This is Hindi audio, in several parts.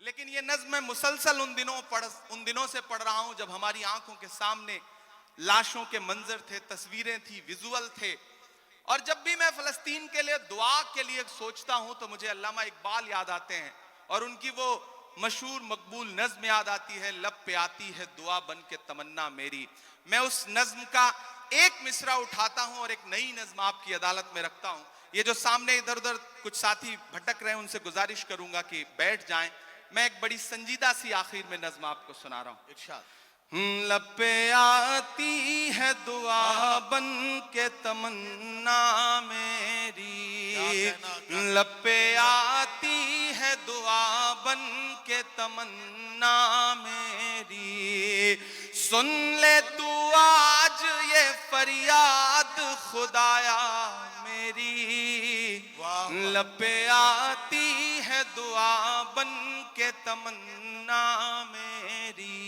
लेकिन ये नज्म मैं मुसलसल उन दिनों से पढ़ रहा हूं जब हमारी आंखों के सामने लाशों के मंजर थे, तस्वीरें थी, विजुअल थे। और जब भी मैं फलस्तीन के लिए दुआ के लिए सोचता हूं तो मुझे अल्लामा इकबाल याद आते हैं और उनकी वो मशहूर मकबूल नज्म याद आती है, लब पे आती है दुआ बन के तमन्ना मेरी। मैं उस नज्म का एक मिसरा उठाता हूं और एक नई नज्म आपकी अदालत में रखता हूं। ये जो सामने इधर उधर कुछ साथी भटक रहे हैं उनसे गुजारिश करूंगा कि बैठ जाएं। मैं एक बड़ी संजीदा सी आखिर में नज्म आपको सुना रहा हूं। इरशाद। लब पे आती है दुआ बन के तमन्ना मेरी, लब पे आती है दुआ बन के तमन्ना मेरी। सुन ले तू आज ये फरियाद खुदाया मेरी, लब पे आती है दुआ बन के तमन्ना मेरी।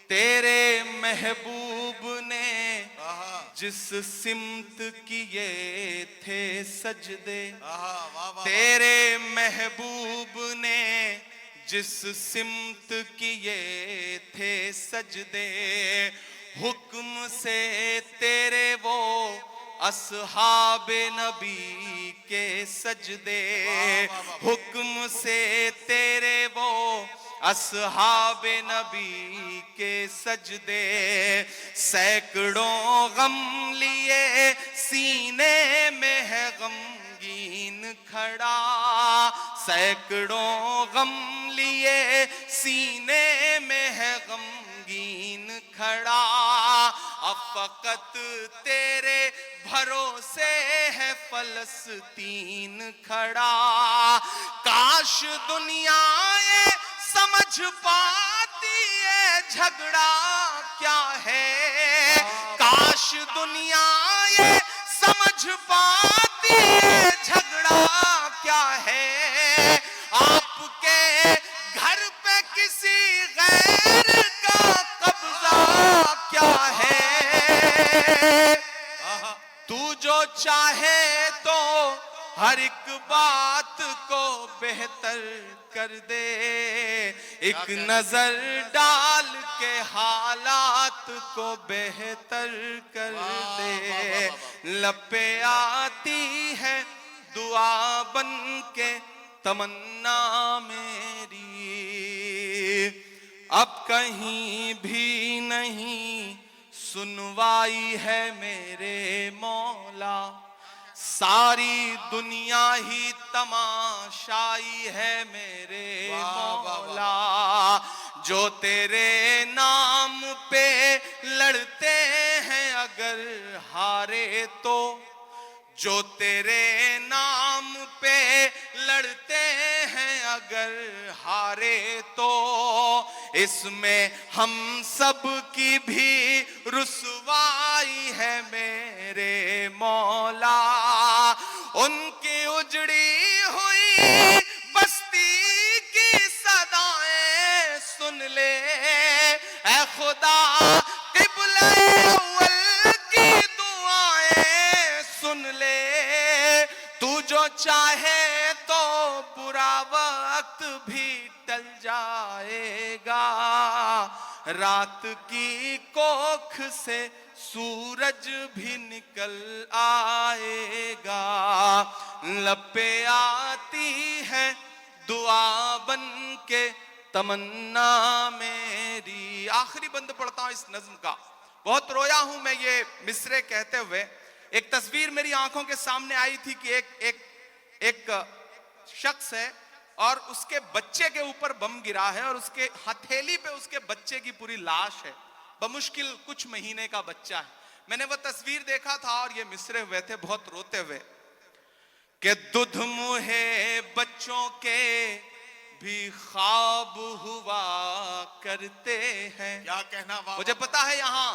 तेरे महबूब ने जिस सिमत किए थे सजदे, तेरे महबूब ने जिस सिमत किए थे सजदे, हुक्म से तेरे वो असहाबे नबी के सजदे, हुक्म से तेरे वो असहाबे नबी के सजदे। सैकड़ों गम लिए सीने में है गमगीन खड़ा, सैकड़ों गम लिए सीने में है गमगीन खड़ा। अब फकत तेरे भरोसे है फलस्तीन खड़ा। काश दुनिया ये समझ पाती है झगड़ा क्या है, काश दुनिया ये समझ पाती है झगड़ा क्या है। आपके घर पे किसी गैर का कब्जा क्या है। तू जो चाहे तो हर एक बात को बेहतर कर दे, एक नजर डाल के हालात को बेहतर कर दे। लब पे आती है दुआ बन के तमन्ना मेरी, अब कहीं भी नहीं सुनवाई है मेरे मौला। सारी दुनिया ही तमाशाई है मेरे मौला। जो तेरे नाम पे लड़ते हैं अगर हारे तो, जो तेरे नाम पे लड़ते हैं अगर हारे तो, इसमें हम सब की भी रुसवाई है मेरे मौला। उनकी उजड़ी हुई बस्ती की सदाएं सुन ले ऐ खुदा, क़िबला अव्वल की दुआएं सुन ले। तू जो चाहे तो बुरा वक्त भी टल जाएगा, रात की कोख से सूरज भी निकल आएगा। लब पे आती है दुआ बन के तमन्ना मेरी। आखिरी बंद पढ़ता हूं इस नज्म का। बहुत रोया हूं मैं ये मिसरे कहते हुए। एक तस्वीर मेरी आंखों के सामने आई थी कि एक शख्स है और उसके बच्चे के ऊपर बम गिरा है और उसके हथेली पे उसके बच्चे की पूरी लाश है, बमुश्किल कुछ महीने का बच्चा है। मैंने वो तस्वीर देखा था और ये मिसरे हुए थे बहुत रोते हुए कि दुध मुहे बच्चों के भी ख्वाब हुआ करते हैं। क्या कहना। मुझे पता है यहाँ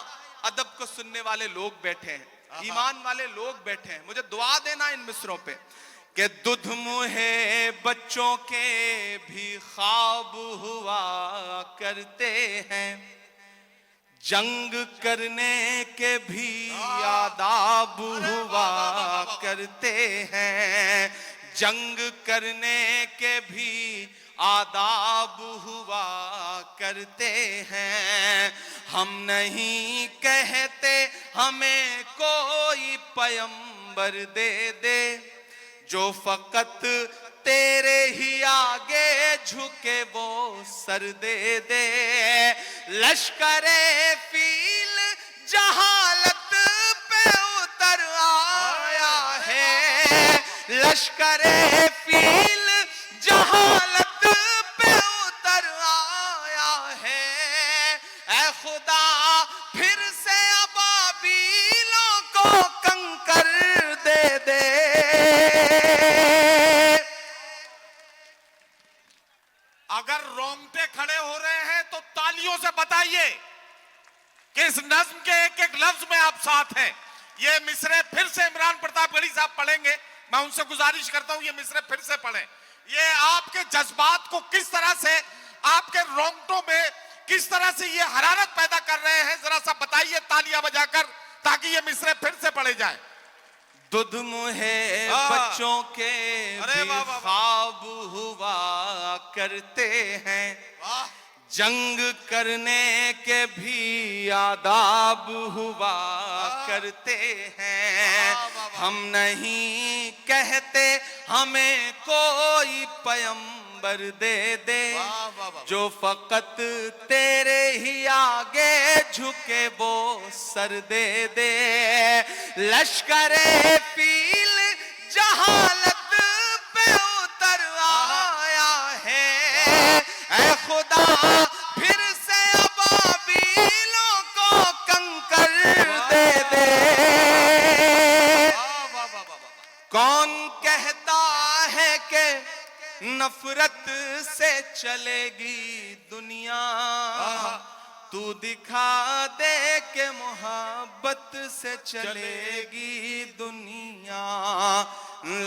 अदब को सुनने वाले लोग बैठे हैं, ईमान वाले लोग बैठे हैं। मुझे दुआ देना इन मिसरों पे कि दुध मुहे बच्चों के भी ख्वाब हुआ करते हैं, जंग करने के भी आदाब हुआ करते हैं, जंग करने के भी आदाब हुआ करते हैं। हम नहीं कहते हमें कोई पैगंबर दे दे, जो फकत तेरे ही आगे झुके वो सर दे दे। लश्करे फील जहालत पे उतर आया है, लश्करे फील जहालत पे उतर आया है। ऐ खुदा फिर से अबाबीलों को कंकर दे दे। अगर रोंगटे खड़े हो रहे हैं तो तालियों से बताइए कि इस नज्म के एक एक लफ्ज में आप साथ हैं। ये मिसरे फिर से इमरान प्रतापगढ़ी साहब पढ़ेंगे। मैं उनसे गुजारिश करता हूं ये मिसरे फिर से पढ़ें। ये आपके जज्बात को किस तरह से, आपके रोंगटों में किस तरह से ये हरारत पैदा कर रहे हैं, जरा सा बताइए तालियां बजाकर, ताकि ये मिसरे फिर से पढ़े जाए। दुध मुहे बच्चों के भी ख्वाब हुआ करते हैं, जंग करने के भी आदाब हुआ करते हैं। हम नहीं कहते हमें कोई पैगंबर दे दे, जो फकत तेरे ही आगे झुके वो सर दे दे। लश्करे फील जहालत पे उतर आया है, ऐ खुदा फिर से अबाबीलों को कंकर दे दे। कौन कहता है कि नफरत से चलेगी दुनिया, तू दिखा दे के मोहब्बत से चलेगी दुनिया।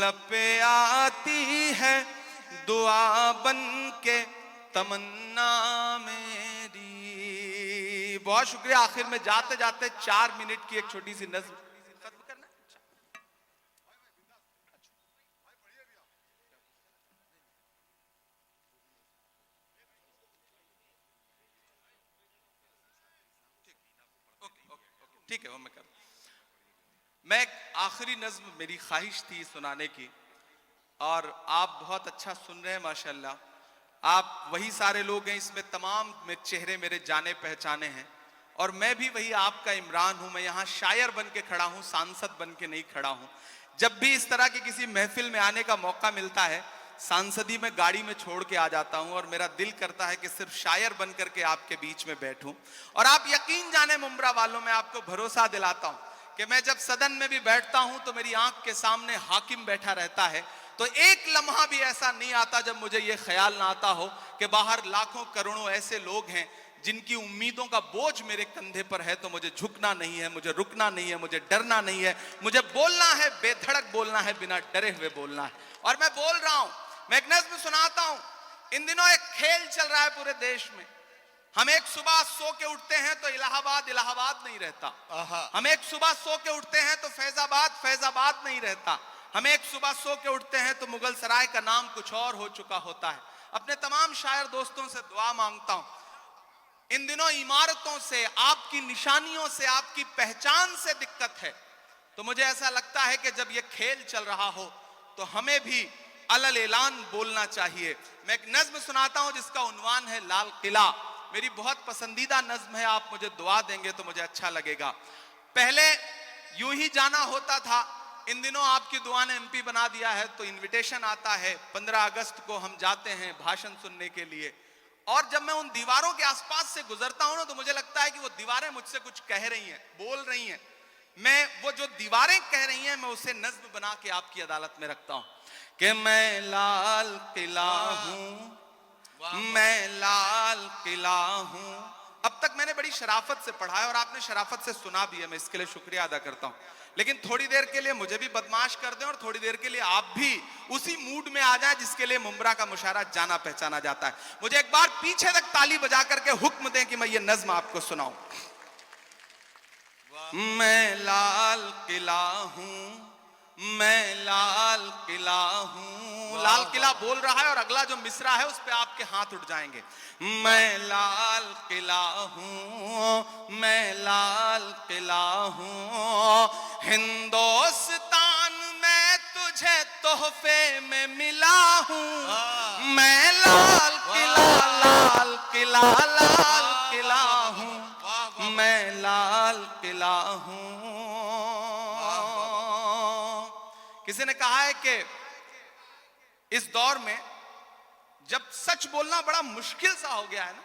लपे आती है दुआ बन के तमन्ना मेरी। बहुत शुक्रिया। आखिर में जाते जाते 4 मिनट की एक छोटी सी नज़्म खत्म करना। ठीक है वो मैं कर। मैं एक आखिरी नज़्म, मेरी ख्वाहिश थी सुनाने की, और आप बहुत अच्छा सुन रहे हैं माशाल्लाह। आप वही सारे लोग हैं, इसमें तमाम में चेहरे मेरे जाने पहचाने हैं, और मैं भी वही आपका इमरान हूं। मैं यहाँ शायर बन के खड़ा हूं, सांसद बन के नहीं खड़ा हूं। जब भी इस तरह की किसी महफिल में आने का मौका मिलता है, सांसदी में गाड़ी में छोड़ के आ जाता हूं, और मेरा दिल करता है कि सिर्फ शायर बन करके आपके बीच में बैठूं। और आप यकीन जाने मुंब्रा वालों, मैं आपको भरोसा दिलाता हूं कि मैं जब सदन में भी बैठता हूं तो मेरी आंख के सामने हाकिम बैठा रहता है, तो एक लम्हा भी ऐसा नहीं आता जब मुझे ये ख्याल ना आता हो कि बाहर लाखों करोड़ों ऐसे लोग हैं जिनकी उम्मीदों का बोझ मेरे कंधे पर है। तो मुझे झुकना नहीं है, मुझे रुकना नहीं है, मुझे डरना नहीं है, मुझे बोलना है, बेधड़क बोलना है, बिना डरे हुए बोलना है। और मैं बोल रहा हूं। मैं एक नज़्म सुनाता हूं। इन दिनों एक खेल चल रहा है पूरे देश में। हम एक सुबह सो के उठते हैं तो इलाहाबाद इलाहाबाद नहीं रहता। हम एक सुबह सो के उठते हैं तो फैजाबाद फैजाबाद नहीं रहता। हम एक सुबह सो के उठते हैं तो मुगल सराय का नाम कुछ और हो चुका होता है। अपने तमाम शायर दोस्तों से दुआ मांगता हूं, इन दिनों इमारतों से, आपकी निशानियों से, आपकी पहचान से दिक्कत है, तो मुझे ऐसा लगता है कि जब ये खेल चल रहा हो तो हमें भी अलल ऐलान बोलना चाहिए। मैं एक नज्म सुनाता हूं जिसका उन्वान है लाल किला। मेरी बहुत पसंदीदा नज्म है, आप मुझे दुआ देंगे तो मुझे अच्छा लगेगा। पहले यूं ही जाना होता था, इन दिनों आपकी दुआ ने एमपी बना दिया है, तो इनविटेशन आता है। 15 अगस्त को हम जाते हैं भाषण सुनने के लिए, और जब मैं उन दीवारों के आसपास से गुजरता हूं ना, तो मुझे लगता है कि वो दीवारें मुझसे कुछ कह रही हैं, बोल रही हैं। मैं वो जो दीवारें कह रही हैं, मैं उसे नज्म बना के आपकी अदालत में रखता हूं कि मैं लाल किला हूं, मैं लाल किला हूं। अब तक मैंने बड़ी शराफत से पढ़ा है और आपने शराफत से सुना भी है, मैं इसके लिए शुक्रिया अदा करता हूं। लेकिन थोड़ी देर के लिए मुझे भी बदमाश कर दें और थोड़ी देर के लिए आप भी उसी मूड में आ जाएं जिसके लिए मुंब्रा का मुशायरा जाना पहचाना जाता है। मुझे एक बार पीछे तक ताली बजा करके हुक्म दें कि मैं ये नज्म आपको सुनाऊं। मैं लाल किला हूं, मैं लाल किला हूं। लाल किला बोल रहा है और अगला जो मिसरा है उस पे आपके हाथ उठ जाएंगे। मैं लाल किला हूं, मैं लाल किला हूं, हिंदुस्तान में तुझे तोहफे में मिला हूं। मैं लाल किला, लाल किला, लाल किला हूं, मैं लाल किला हूं। किसी ने कहा है कि इस दौर में जब सच बोलना बड़ा मुश्किल सा हो गया है ना,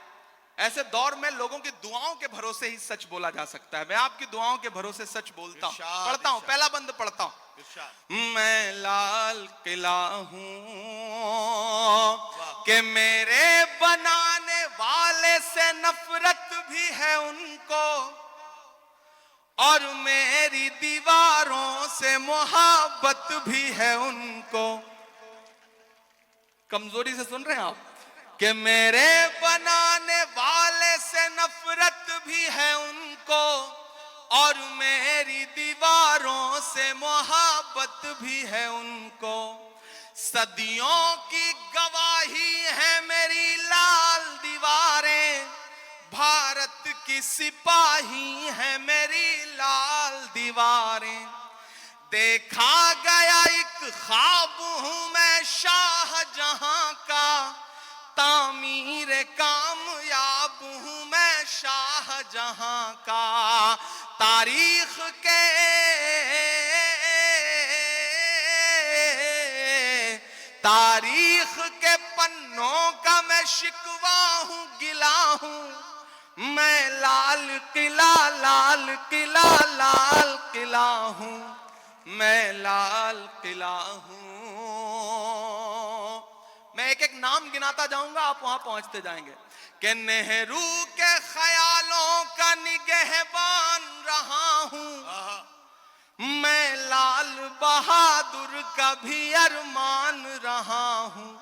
ऐसे दौर में लोगों की दुआओं के भरोसे ही सच बोला जा सकता है। मैं आपकी दुआओं के भरोसे सच बोलता हूं, पढ़ता हूं, पहला बंद पढ़ता हूं। मैं लाल किला हूं कि मेरे बनाने वाले से नफरत भी है उनको, और मेरी दीवारों से मोहब्बत भी है उनको। कमजोरी से सुन रहे हैं आप? कि मेरे बनाने वाले से नफरत भी है उनको, और मेरी दीवारों से मोहब्बत भी है उनको। सदियों की गवाही है मेरी लाल दीवारें, भारत की सिपाही है मेरी लाल दीवारें। देखा गया एक ख्वाब हूं मैं शाहजहां का, तामीर कामयाब हूं मैं शाहजहां का। तारीख के पन्नों का मैं शिकवा हूं, गिला हूं। मैं लाल किला, लाल किला, लाल किला हूं, मैं लाल किला हूं। मैं एक एक नाम गिनाता जाऊंगा, आप वहां पहुंचते जाएंगे। कि नेहरू के ख्यालों का निगहबान रहा हूं, मैं लाल बहादुर का भी अरमान रहा हूं।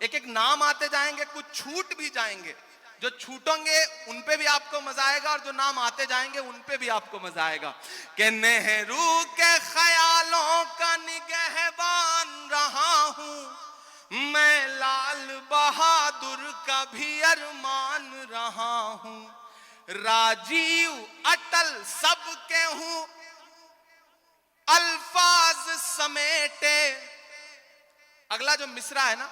एक एक नाम आते जाएंगे, कुछ छूट भी जाएंगे। जो छूटेंगे उन पे भी आपको मजा आएगा, और जो नाम आते जाएंगे उन पे भी आपको मजा आएगा। कि नेहरू के ख्यालों का निगहबान रहा हूं, मैं लाल बहादुर का भी अरमान रहा हूं। राजीव अटल सबके हूं, अल्फाज समेटे। अगला जो मिसरा है ना,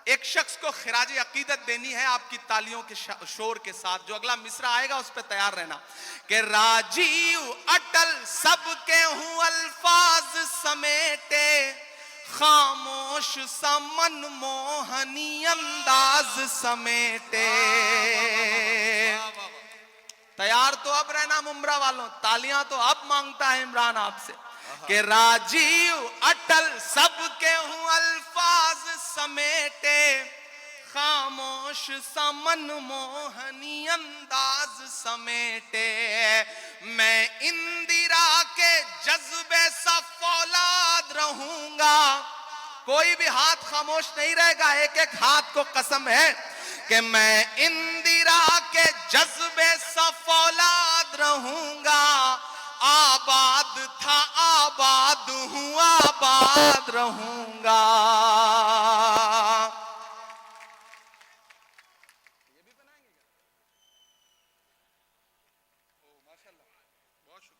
एक शख्स को खिराज अकीदत देनी है आपकी तालियों के शोर के साथ। जो अगला मिसरा आएगा उस पर तैयार रहना। कि राजीव अटल सबके हूं, अल्फाज समेटे, खामोश सा मनमोहनी अंदाज समेटे। तैयार तो अब रहना मुमरा वालों, तालियां तो अब मांगता है इमरान आपसे। कि राजीव अटल सबके हूं, अल्फाज समेटे, खामोश सा मनमोहनी अंदाज समेटे। मैं इंदिरा के जज्बे सा फौलाद रहूंगा, कोई भी हाथ खामोश नहीं रहेगा। एक एक हाथ को कसम है कि मैं इंदिरा के जज्बे सा फौलाद रहूंगा। आबाद था आबाद हूं, आबाद रहूंगा।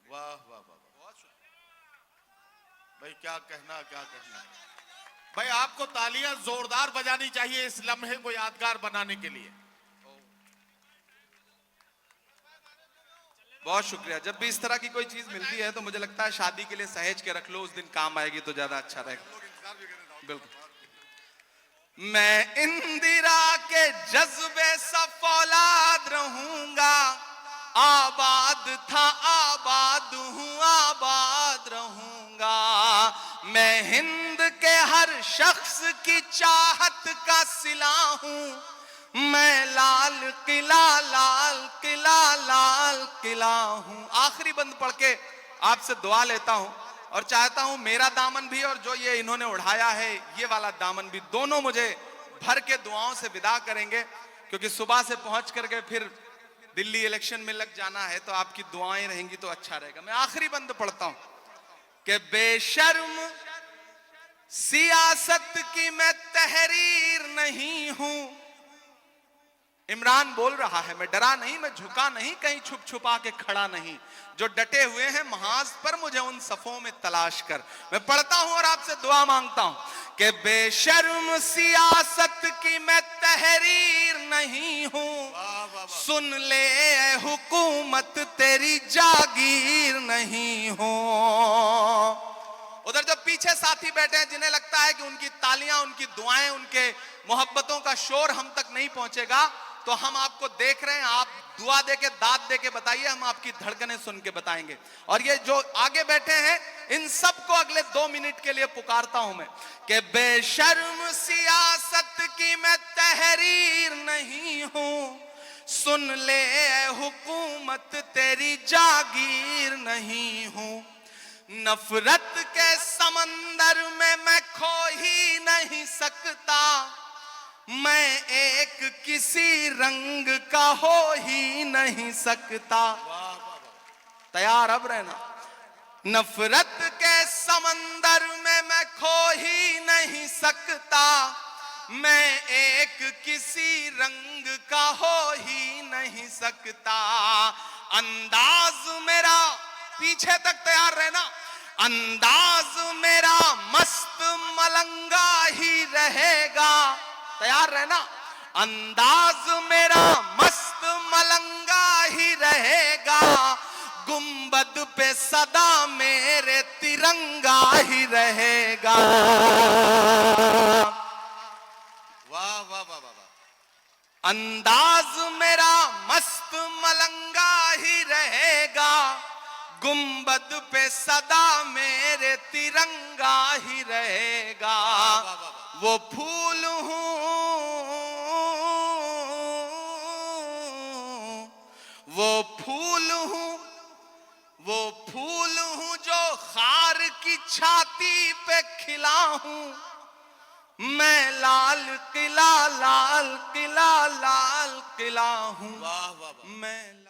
वाह वाह वाह, भाई क्या कहना, क्या कहना। भाई आपको तालियां जोरदार बजानी चाहिए इस लम्हे को यादगार बनाने के लिए। बहुत शुक्रिया। जब भी इस तरह की कोई चीज मिलती है तो मुझे लगता है शादी के लिए सहेज के रख लो, उस दिन काम आएगी तो ज्यादा अच्छा रहेगा। बिल्कुल। मैं इंदिरा के जज्बे सा फौलाद रहूंगा, आबाद था आबाद हूं, आबाद रहूंगा। मैं हिंद के हर शख्स की चाहत का सिला हूं, मैं लाल किला, लाल किला, लाल किला हूं। आखिरी बंद पढ़ के आपसे दुआ लेता हूं, और चाहता हूं मेरा दामन भी और जो ये इन्होंने उड़ाया है ये वाला दामन भी, दोनों मुझे भर के दुआओं से विदा करेंगे। क्योंकि सुबह से पहुंच करके फिर दिल्ली इलेक्शन में लग जाना है, तो आपकी दुआएं रहेंगी तो अच्छा रहेगा। मैं आखिरी बंद पढ़ता हूं। कि बेशर्म सियासत की मैं तहरीर नहीं हूं। इमरान बोल रहा है, मैं डरा नहीं, मैं झुका नहीं, कहीं छुप छुपा के खड़ा नहीं। जो डटे हुए हैं महाज पर, मुझे उन सफों में तलाश कर। मैं पढ़ता हूं और आपसे दुआ मांगता हूं कि बेशर्म सियासत की मैं तहरीर नहीं हूं। सुन ले ए हुकूमत तेरी जागीर नहीं हूं। उधर जो पीछे साथी बैठे हैं, जिन्हें लगता है कि उनकी तालियां, उनकी दुआएं, उनके मोहब्बतों का शोर हम तक नहीं पहुंचेगा, तो हम आपको देख रहे हैं। आप दुआ देके, दाद देके बताइए, हम आपकी धड़कनें सुन के बताएंगे। और ये जो आगे बैठे हैं, इन सबको अगले 2 मिनट के लिए पुकारता हूं मैं कि बेशर्म सियासत की मैं तहरीर नहीं हूं। सुन ले ए हुकूमत तेरी जागीर नहीं हूं। नफरत के समंदर में मैं खो ही नहीं सकता। मैं एक किसी रंग का हो ही नहीं सकता। तैयार अब रहना। नफरत के समंदर में मैं खो ही नहीं सकता। मैं एक किसी रंग का हो ही नहीं सकता। अंदाज मेरा, पीछे तक तैयार रहना, अंदाज मेरा मस्त मलंगा ही रहेगा। तैयार रहना। अंदाज मेरा मस्त मलंगा ही रहेगा। गुंबद पे सदा मेरे तिरंगा ही रहेगा। वाह वाह वाह वाह। अंदाज मेरा मस्त मलंगा ही रहेगा। गुंबद पे सदा मेरे तिरंगा ही रहेगा। वो फूल हूं, वो फूल हूं, वो फूल हूं जो खार की छाती पे खिला हूं। मैं लाल किला, लाल किला, लाल किला हूं। वाह वाह वाह। मैं